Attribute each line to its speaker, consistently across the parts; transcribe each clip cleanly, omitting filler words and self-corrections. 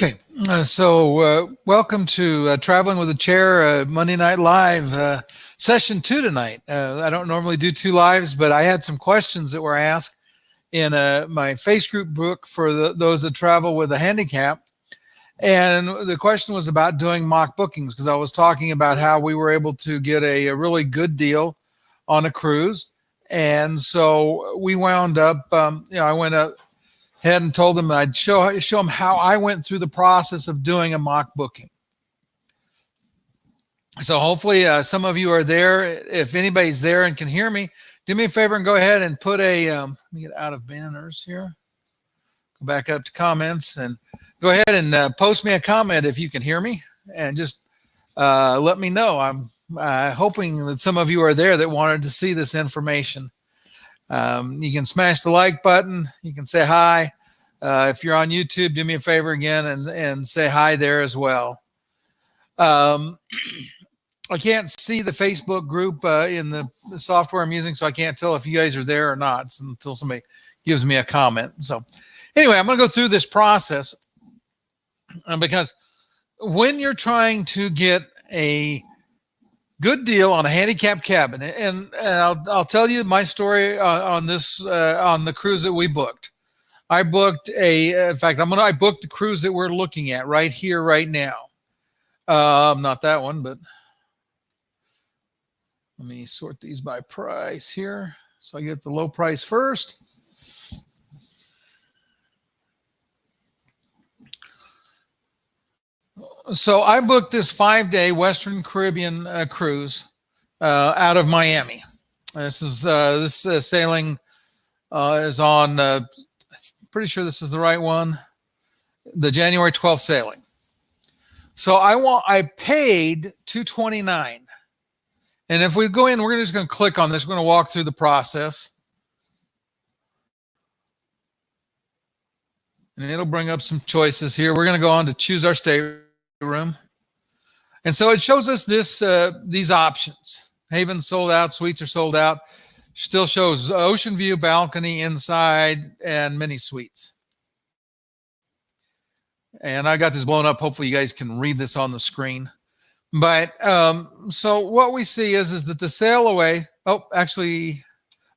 Speaker 1: Okay, welcome to Traveling with a Chair, Monday Night Live, session 2 tonight. I don't normally do 2 lives, but I had some questions that were asked in my face group book for those that travel with a handicap. And the question was about doing mock bookings, because I was talking about how we were able to get a really good deal on a cruise. And so we wound up, I went up ahead and told them that I'd show them how I went through the process of doing a mock booking. So hopefully some of you are there. If anybody's there and can hear me, do me a favor and go ahead and put a, let me get out of banners here. Go back up to comments and go ahead and post me a comment if you can hear me, and just let me know. I'm hoping that some of you are there that wanted to see this information. You can smash the like button. You can say hi. If you're on YouTube, do me a favor again and say hi there as well. I can't see the Facebook group in the software I'm using, so I can't tell if you guys are there or not until somebody gives me a comment. So anyway, I'm going to go through this process because when you're trying to get a good deal on a handicap cabin, and I'll tell you my story on this on the cruise that we booked. I booked in fact, I booked the cruise that we're looking at right here, right now. Not that one, but let me sort these by price here. So I get the low price first. So I booked this 5-day Western Caribbean cruise out of Miami. This sailing is on, pretty sure this is the right one, the January 12th sailing. So I paid $229. And if we go in, we're just going to click on this. We're going to walk through the process. And it'll bring up some choices here. We're going to go on to choose our stateroom. And so it shows us these options. Haven sold out, suites are sold out. Still shows ocean view, balcony, inside, and mini suites. And I got this blown up. Hopefully you guys can read this on the screen. But so what we see is that the sail away, here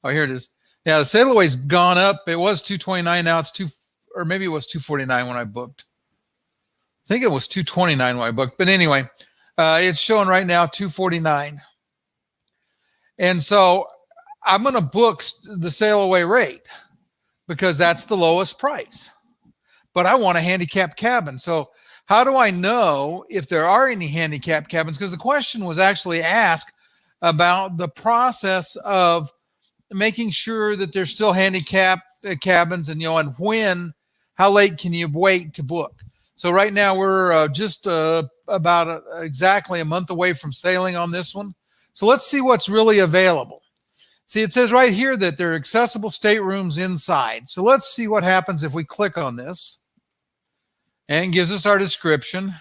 Speaker 1: it is. Yeah, the sail away's gone up. It was $229, now it's or maybe it was $249 when I booked. I think it was $229 when I booked. But anyway, it's showing right now $249. And so I'm going to book the sail away rate because that's the lowest price. But I want a handicap cabin. So how do I know if there are any handicap cabins? Because the question was actually asked about the process of making sure that there's still handicap cabins, and and how late can you wait to book? So right now we're just about exactly a month away from sailing on this one. So let's see what's really available. See, it says right here that there are accessible staterooms inside. So let's see what happens if we click on this. And gives us our description.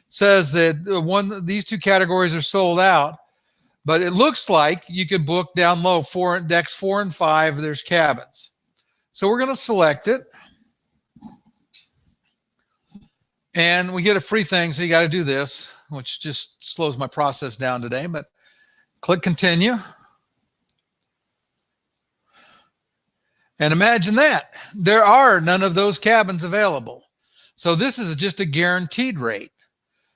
Speaker 1: Says that these 2 categories are sold out, but it looks like you could book down low, decks 4 and 5. There's cabins. So we're going to select it. And we get a free thing, so you got to do this, which just slows my process down today. But click continue. And imagine that. There are none of those cabins available. So this is just a guaranteed rate.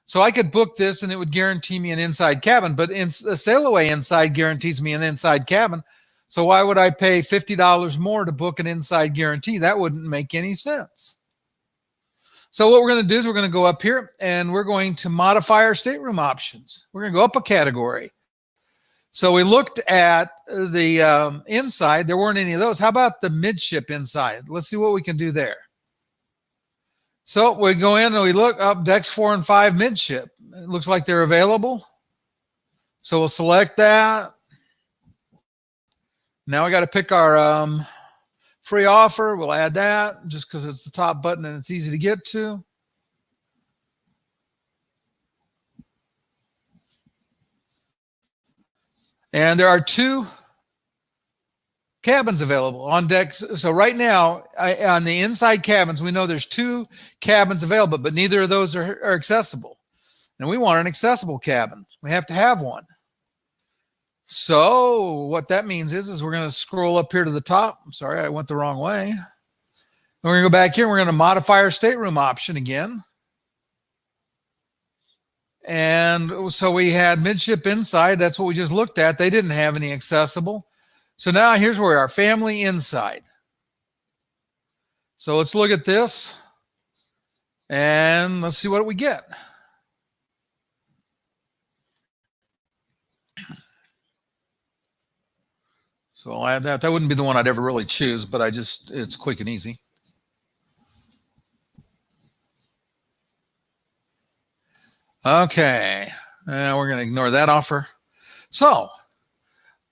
Speaker 1: So I could book this and it would guarantee me an inside cabin, but a sail away inside guarantees me an inside cabin. So why would I pay $50 more to book an inside guarantee? That wouldn't make any sense. So what we're going to do is we're going to go up here and we're going to modify our stateroom options. We're going to go up a category. So we looked at the inside. There weren't any of those. How about the midship inside? Let's see what we can do there. So we go in and we look up decks 4 and 5 midship. It looks like they're available. So we'll select that. Now we got to pick our free offer. We'll add that just because it's the top button and it's easy to get to. And there are 2 cabins available on decks. So right now, on the inside cabins, we know there's 2 cabins available, but neither of those are accessible. And we want an accessible cabin. We have to have one. So what that means is we're going to scroll up here to the top. I'm sorry, I went the wrong way. And we're going to go back here. We're going to modify our stateroom option again. And so we had midship inside. That's what we just looked at. They didn't have any accessible. So now here's where our family inside. So let's look at this and let's see what we get. So I'll add that. That wouldn't be the one I'd ever really choose, but it's quick and easy. Okay, we're going to ignore that offer. So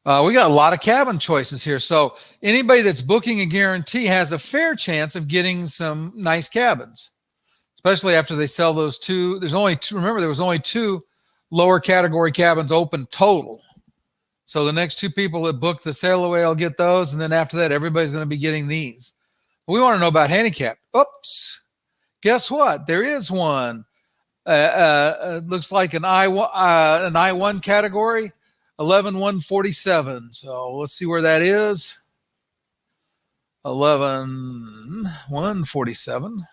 Speaker 1: we got a lot of cabin choices here. So anybody that's booking a guarantee has a fair chance of getting some nice cabins, especially after they sell those 2. There's only 2. Remember, there was only 2 lower category cabins open total. So the next 2 people that book the sail away will get those. And then after that, everybody's going to be getting these. We want to know about handicap. Oops. Guess what? There is one. Looks like an I1 category, 11,147. So let's see where that is. 11,147.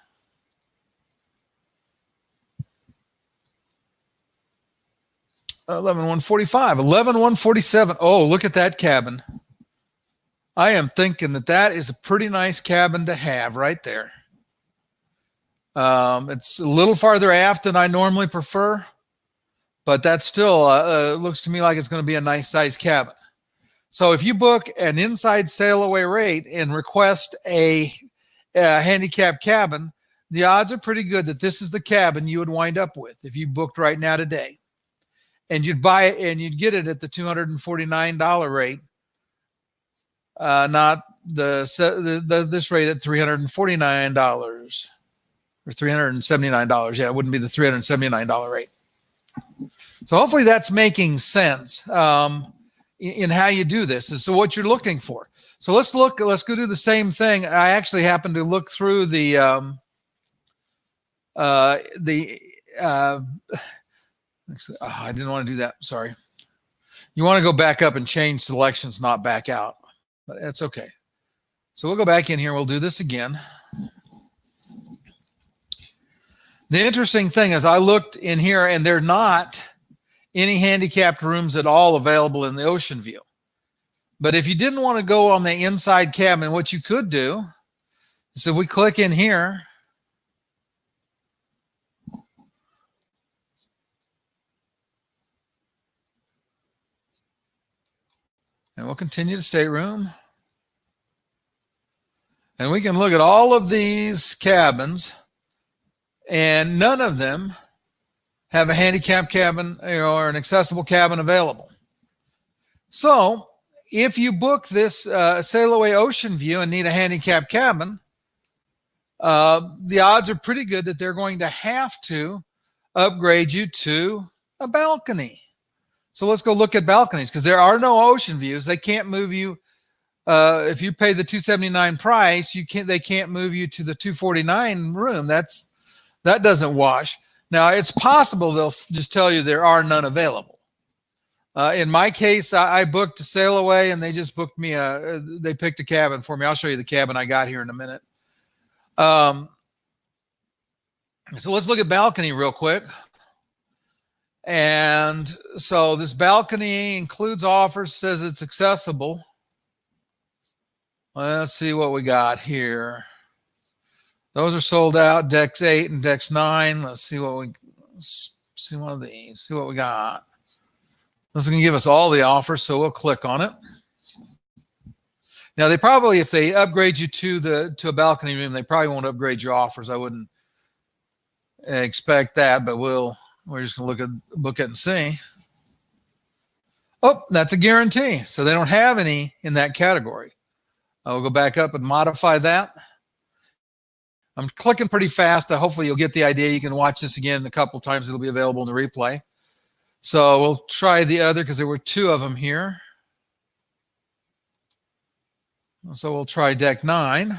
Speaker 1: 11,145. 11,147. Oh, look at that cabin. I am thinking that is a pretty nice cabin to have right there. It's a little farther aft than I normally prefer, but that still looks to me like it's going to be a nice size cabin. So if you book an inside sail away rate and request a handicap cabin, the odds are pretty good that this is the cabin you would wind up with if you booked right now today. And you'd buy it and you'd get it at the $249 rate, not this rate at $349 or $379. Yeah, it wouldn't be the $379 rate. So hopefully that's making sense in how you do this. And so what you're looking for. So let's go do the same thing. I actually happened to look through I didn't want to do that. Sorry. You want to go back up and change selections, not back out, but that's okay. So we'll go back in here. We'll do this again. The interesting thing is I looked in here and there are not any handicapped rooms at all available in the Ocean View. But if you didn't want to go on the inside cabin, what you could do is if we click in here, and we'll continue to stateroom. And we can look at all of these cabins, and none of them have a handicap cabin or an accessible cabin available. So if you book this Sail Away Ocean View and need a handicap cabin, the odds are pretty good that they're going to have to upgrade you to a balcony. So let's go look at balconies because there are no ocean views. They can't move you. If you pay the $279 price, they can't move you to the $249 room. That doesn't wash. Now it's possible they'll just tell you there are none available. In my case, I booked a Sail Away and they just booked me they picked a cabin for me. I'll show you the cabin I got here in a minute. So let's look at balcony real quick. And so this balcony includes offers, says it's accessible. Let's see what we got here. Those are sold out, decks 8 and decks 9. Let's see one of these, see what we got. This is going to give us all the offers, so we'll click on it. Now they probably, if they upgrade you to a balcony room, they probably won't upgrade your offers. I wouldn't expect that, but we're just going to look at and see. Oh, that's a guarantee. So they don't have any in that category. I'll go back up and modify that. I'm clicking pretty fast. Hopefully you'll get the idea. You can watch this again a couple of times. It'll be available in the replay. So we'll try the other because there were 2 of them here. So we'll try deck 9.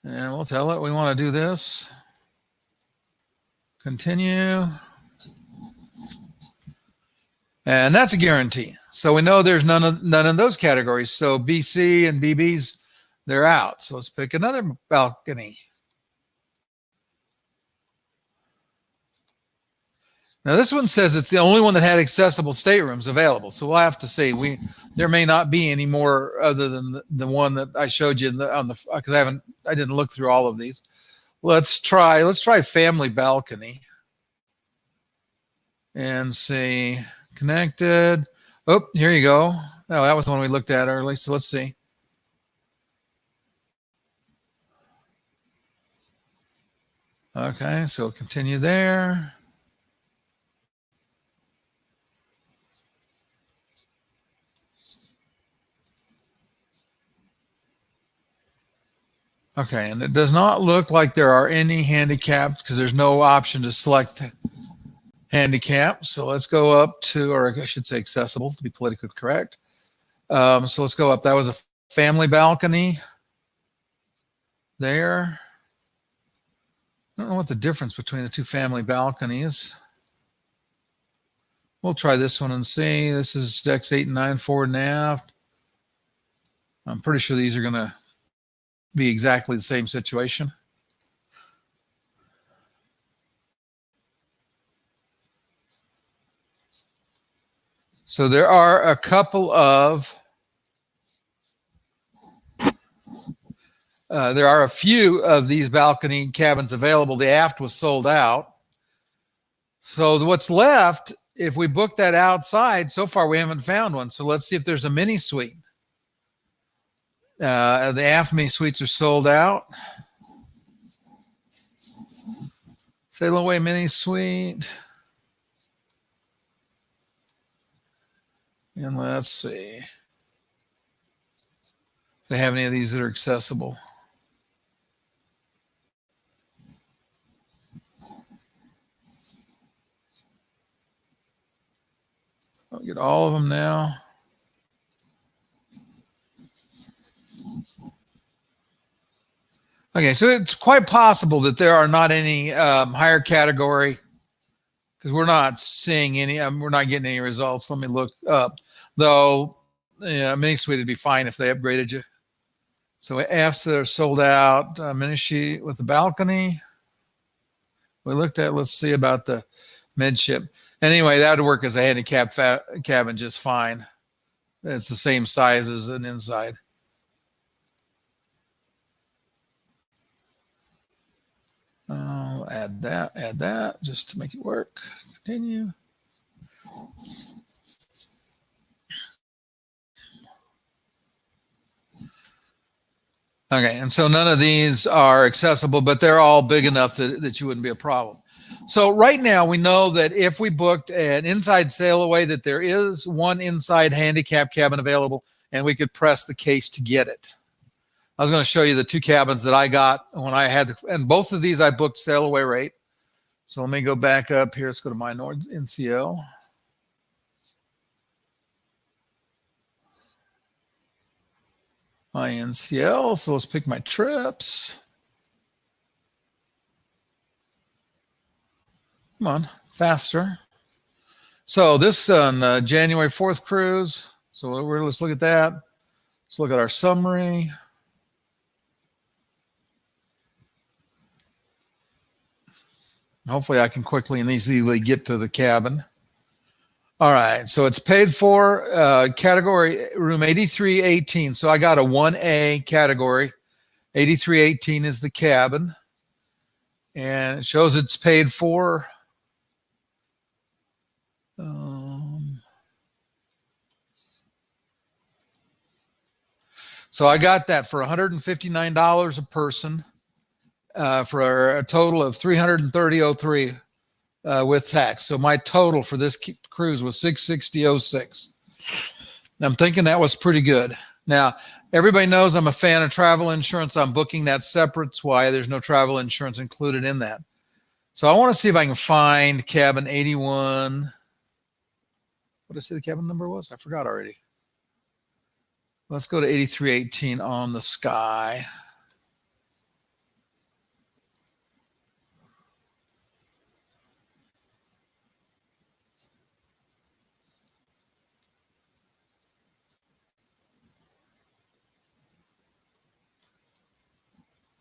Speaker 1: And we'll tell it we want to do this. Continue. And that's a guarantee. So we know there's none of those categories. So BC and BBs, they're out. So let's pick another balcony. Now this one says it's the only one that had accessible staterooms available. So we'll have to see. There may not be any more other than the one that I showed you because I didn't look through all of these. Let's try family balcony and see. Connected. Oh, here you go. Oh, that was the one we looked at early. So let's see. Okay, so continue there. Okay, and it does not look like there are any handicapped because there's no option to select handicap. So let's go up to, or I should say accessible to be politically correct. So let's go up. That was a family balcony there. I don't know what the difference between the two family balconies. We'll try this one and see. This is decks 8 and 9, forward and aft. I'm pretty sure these are going to be exactly the same situation. So there are a couple of, there are a few of these balcony cabins available. The aft was sold out. So what's left, if we book that outside, so far we haven't found one. So let's see if there's a mini suite. The aft mini suites are sold out. Sail Away mini suite. And let's see if they have any of these that are accessible. I'll get all of them now. Okay, so it's quite possible that there are not any higher category because we're not seeing any, we're not getting any results. Let me look up. Though, mini suite would be fine if they upgraded you. So afts that are sold out, mini suite with the balcony. We looked at, let's see about the midship. Anyway, that would work as a handicap cabin just fine. It's the same size as an inside. I'll add that just to make it work. Continue. Okay, and so none of these are accessible, but they're all big enough that you wouldn't be a problem. So right now we know that if we booked an inside sail away, that there is one inside handicap cabin available, and we could press the case to get it. I was going to show you the two cabins that I got when I had, and both of these I booked sail away rate. So let me go back up here. Let's go to my Nord NCL. My NCL. So let's pick my trips. Come on, faster. So this on January 4th cruise. So let's look at that. Let's look at our summary. Hopefully I can quickly and easily get to the cabin. All right, so it's paid for, category room 8318. So I got a 1A category. 8318 is the cabin. And it shows it's paid for. So I got that for $159 a person. For a total of $330.03 with tax. So my total for this cruise was $660.06. I'm thinking that was pretty good. Now, everybody knows I'm a fan of travel insurance. I'm booking that separate. That's why there's no travel insurance included in that. So I want to see if I can find cabin 81. What did I say the cabin number was? I forgot already. Let's go to 8318 on the Sky.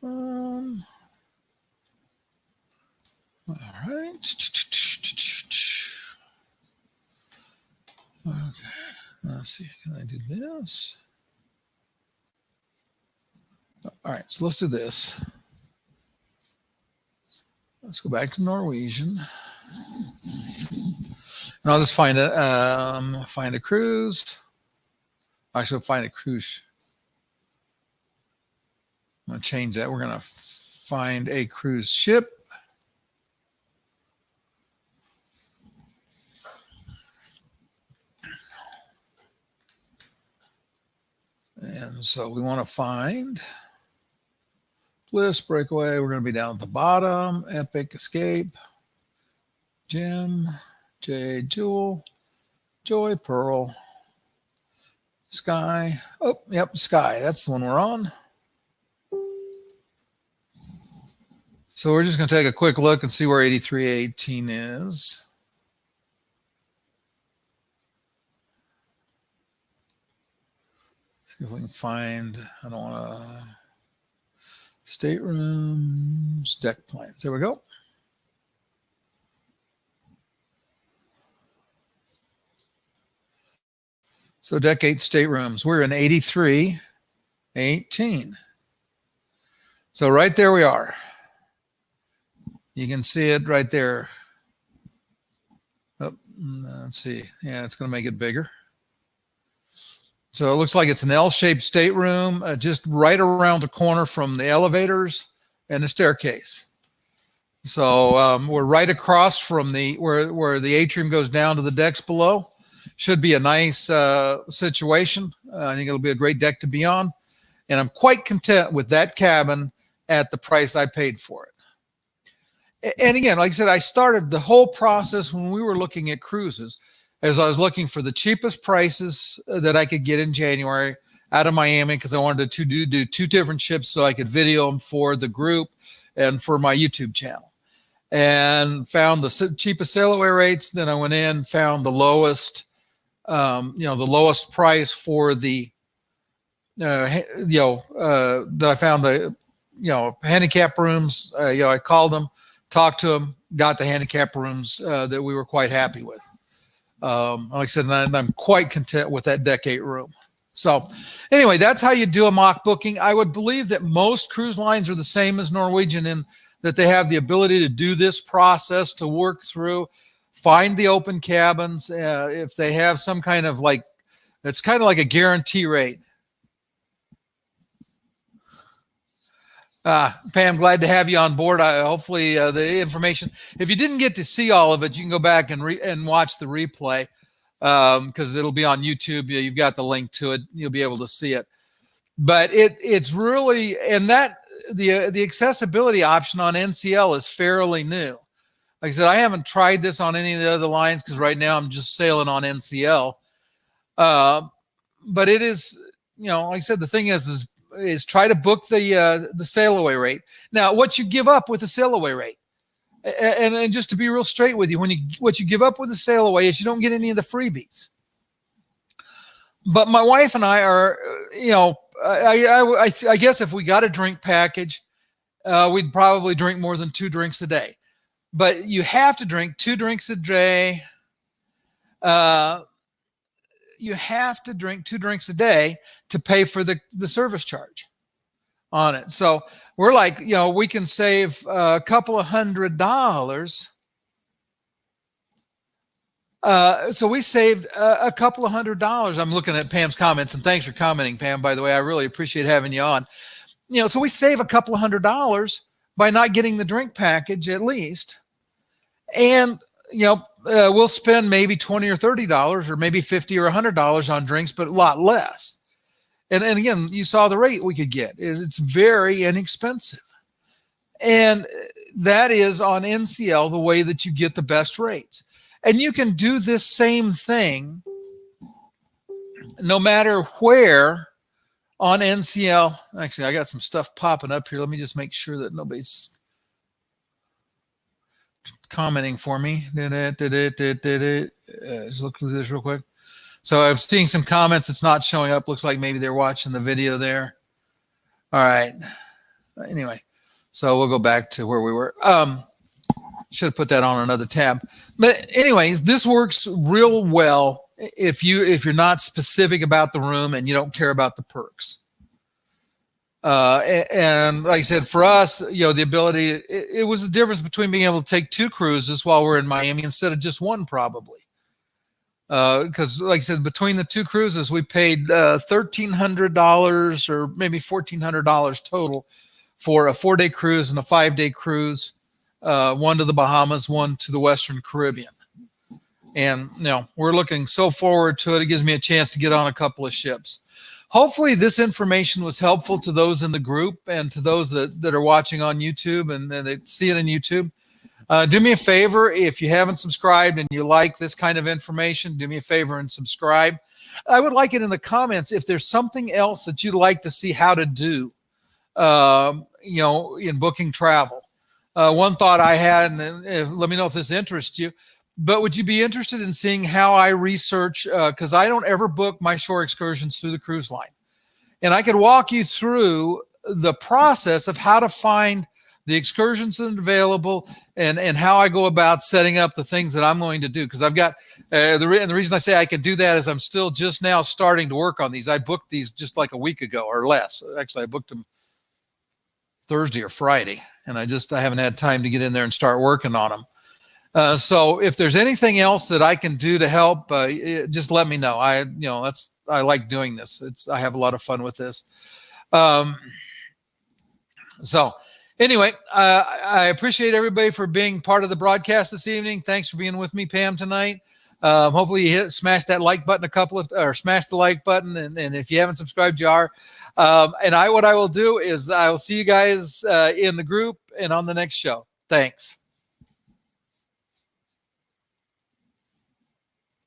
Speaker 1: All right. Okay. Let's see. Can I do this? All right. So let's do this. Let's go back to Norwegian. And I'll just find a cruise. Actually, find a cruise. I'm going to change that. We're going to find a cruise ship. And so we want to find Bliss, Breakaway. We're going to be down at the bottom. Epic, Escape, Gem, Jade, Jewel, Joy, Pearl, Sky. Oh, yep, Sky. That's the one we're on. So we're just going to take a quick look and see where 8318 is. See if we can find, I don't want to, staterooms, deck plans. There we go. So deck 8 staterooms. We're in 8318. So right there we are. You can see it right there. Oh, let's see. Yeah, it's going to make it bigger. So it looks like it's an L-shaped stateroom, just right around the corner from the elevators and the staircase. So we're right across from where the atrium goes down to the decks below. Should be a nice situation. I think it'll be a great deck to be on. And I'm quite content with that cabin at the price I paid for it. And again, like I said, I started the whole process when we were looking at cruises as I was looking for the cheapest prices that I could get in January out of Miami, because I wanted to do two different ships so I could video them for the group and for my YouTube channel. And found the cheapest sail away rates. Then I went in, found the lowest, the lowest price for the, that I found the, handicap rooms. I called them, talked to them, got the handicap rooms that we were quite happy with. Like I said, I'm quite content with that deck 8 room. So anyway, that's how you do a mock booking. I would believe that most cruise lines are the same as Norwegian in that they have the ability to do this process, to work through, find the open cabins. If they have some kind of it's kind of like a guarantee rate. Pam, glad to have you on board. Hopefully the information, if you didn't get to see all of it, you can go back and watch the replay because it'll be on YouTube. You've got the link to it. You'll be able to see it. But it's really, and that the accessibility option on NCL is fairly new. Like I said, I haven't tried this on any of the other lines because right now I'm just sailing on NCL. But it is, like I said, the thing is try to book the sail away rate. Now, what you give up with the sail away rate, and just to be real straight with you, what you give up with the sail away is you don't get any of the freebies. But my wife and I are, I guess if we got a drink package, we'd probably drink more than 2 drinks a day. But you have to drink 2 drinks a day. You have to drink 2 drinks a day to pay for the service charge on it. So we're like, we can save a couple of $100. So we saved a couple of $100. I'm looking at Pam's comments, and thanks for commenting, Pam, by the way. I really appreciate having you on. So we save a couple of $100 by not getting the drink package at least. And, we'll spend maybe $20 or $30 or maybe $50 or $100 on drinks, but a lot less. And again, you saw the rate we could get. It's very inexpensive. And that is on NCL the way that you get the best rates. And you can do this same thing no matter where on NCL. Actually, I got some stuff popping up here. Let me just make sure that nobody's commenting for me. Just look through this real quick. So I'm seeing some comments. It's not showing up. Looks like maybe they're watching the video there. All right. Anyway, so we'll go back to where we were. Should have put that on another tab. But anyways, this works real well if you're not specific about the room and you don't care about the perks. And like I said, for us, the ability, it was the difference between being able to take 2 cruises while we're in Miami instead of just 1, probably. Because like I said, between the 2 cruises, we paid $1,300 or maybe $1,400 total for a 4-day cruise and a 5-day cruise, 1 to the Bahamas, 1 to the Western Caribbean. And we're looking so forward to it. It gives me a chance to get on a couple of ships. Hopefully this information was helpful to those in the group and to those that are watching on YouTube and they see it on YouTube. Do me a favor, if you haven't subscribed and you like this kind of information, do me a favor and subscribe. I would like it in the comments if there's something else that you'd like to see how to do, in booking travel. One thought I had, and let me know if this interests you, but would you be interested in seeing how I research, because I don't ever book my shore excursions through the cruise line. And I could walk you through the process of how to find the excursions that are available and how I go about setting up the things that I'm going to do. Because I've got, and the reason I say I can do that is I'm still just now starting to work on these. I booked these just like a week ago or less. Actually, I booked them Thursday or Friday, and I haven't had time to get in there and start working on them. So if there's anything else that I can do to help, just let me know. I like doing this. I have a lot of fun with this. So anyway, I appreciate everybody for being part of the broadcast this evening. Thanks for being with me, Pam, tonight. Hopefully you smash that like button or smash the like button. And if you haven't subscribed, you are. And what I will do is I will see you guys in the group and on the next show. Thanks.